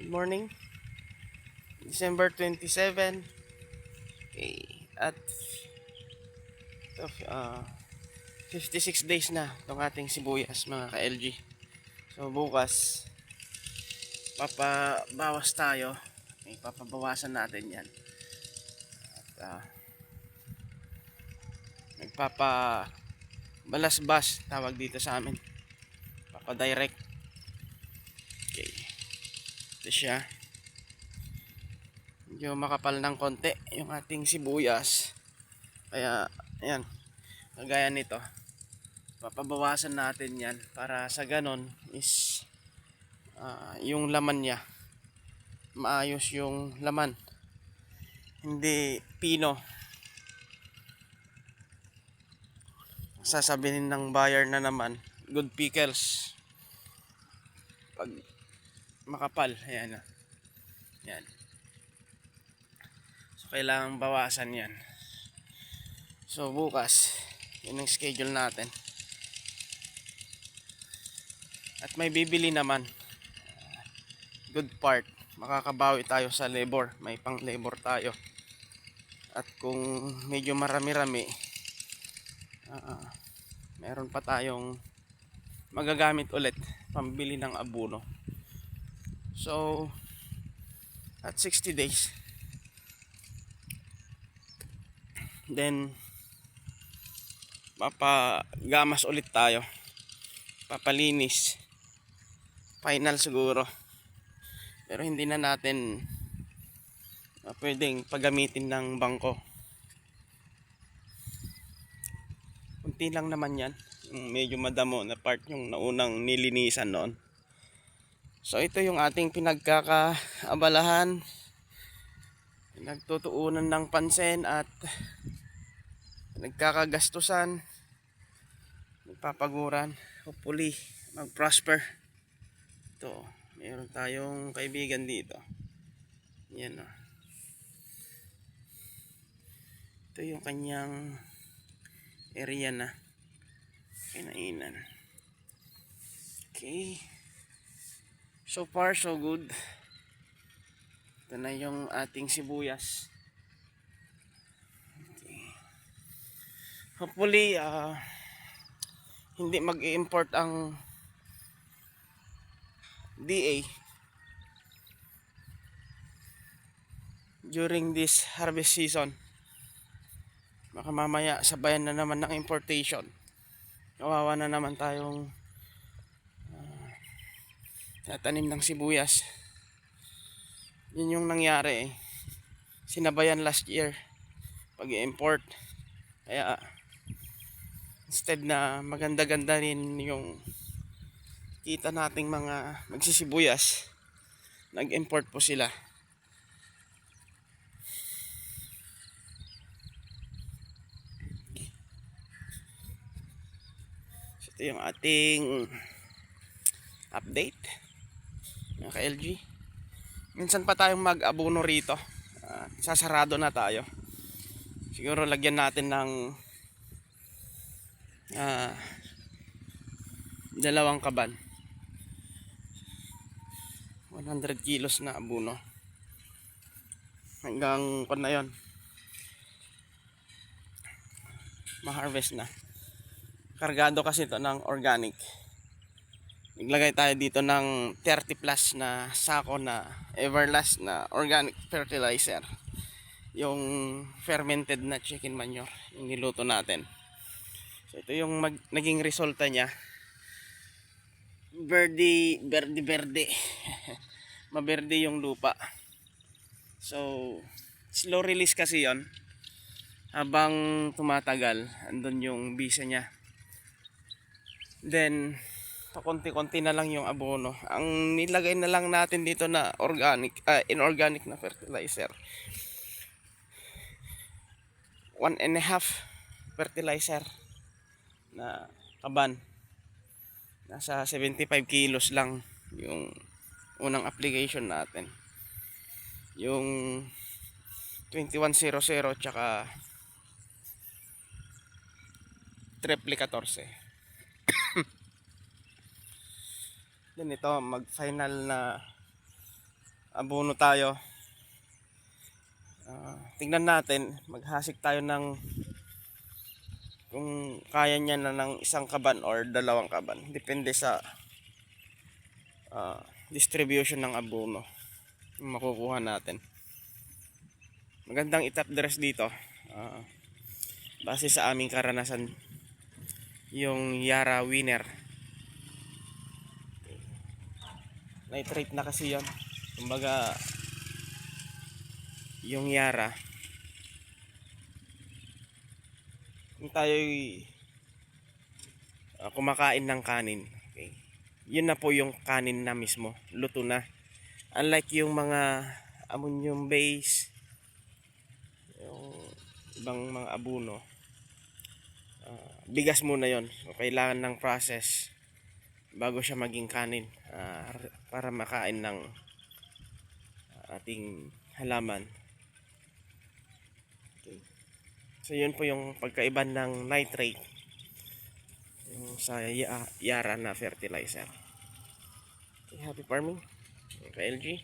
Good morning. December 27. Okay. At 56 days na itong ating sibuyas mga ka-LG. So bukas, papabawas tayo. Okay, papabawasan natin yan. At nagpapabalasbas tawag dito sa amin. Papadirect. Okay. Ito siya. Medyo makapal ng konti yung ating sibuyas. Kaya, ayan. Kagaya nito. Papabawasan natin yan para sa ganon is yung laman niya maayos yung laman, hindi pino sasabihin ng buyer na naman good pickles pag makapal. Ayan na yan, so kailangan bawasan yan. So bukas yun ang schedule natin at may bibili naman. Good part, makakabawi tayo sa labor, may pang labor tayo. At kung medyo marami-rami, meron pa tayong magagamit ulit pambili ng abono. So at 60 days then papagamas ulit tayo, papalinis final siguro. Pero hindi na natin pwedeng paggamitin ng bangko. Kunti lang naman yan, yung medyo madamo na part yung naunang nilinisan noon. So ito yung ating pinagkakaabalahan, nagtutuunan ng pansin at nagkakagastusan, nagpapaguran. Hopefully mag-prosper. Ito, mayroon tayong kaibigan dito. Yan o. Ito yung kanyang area na kinainan. Okay. So far so good. Ito na yung ating sibuyas. Okay. Hopefully hindi mag-i-import ang DA during this harvest season. Baka mamaya sabayan na naman ng importation. Kawawa na naman tayong tatanim ng sibuyas. Yun yung nangyari eh. Sinabayan last year pag-i-import. Kaya instead na maganda-ganda rin yung kita nating mga magsisibuyas, nag-import po sila. So ito yung ating update mga ka-LG. Minsan pa tayong mag-abono rito. Sasarado na tayo. Siguro lagyan natin ng 2 kaban, 100 kilos na abono hanggang na yon ma-harvest na. Kargado kasi ito ng organic. Naglagay tayo dito ng 30 plus na sako na Everlast na organic fertilizer, yung fermented na chicken manure yung niluto natin. So ito yung naging resulta niya. Verde maberde yung lupa. So slow release kasi yon. Habang tumatagal andun yung bisa niya, then pakunti-kunti na lang yung abono. Ang nilagay na lang natin dito na inorganic na fertilizer, 1.5 fertilizer na kaban. Nasa 75 kilos lang yung unang application natin. Yung 2100 tsaka triple 14. Then ito mag final na abono tayo. Tingnan natin, maghasik tayo ng kung kaya niya na ng isang kaban or dalawang kaban. Depende sa distribution ng abono yung makukuha natin. Magandang itap dress dito. Base sa aming karanasan, yung Yara Winner. Nitrate na kasi yan. Kumbaga, yung Yara, kung tayo'y kumakain ng kanin, okay, yun na po yung kanin na mismo, luto na. Unlike yung mga ammonium base, yung ibang mga abono, bigas muna yon. So, kailangan ng process bago siya maging kanin, para makain ng ating halaman. Okay. So yun po yung pagkaiba ng nitrate yung sa Yara na fertilizer. Okay, happy farming, KLG.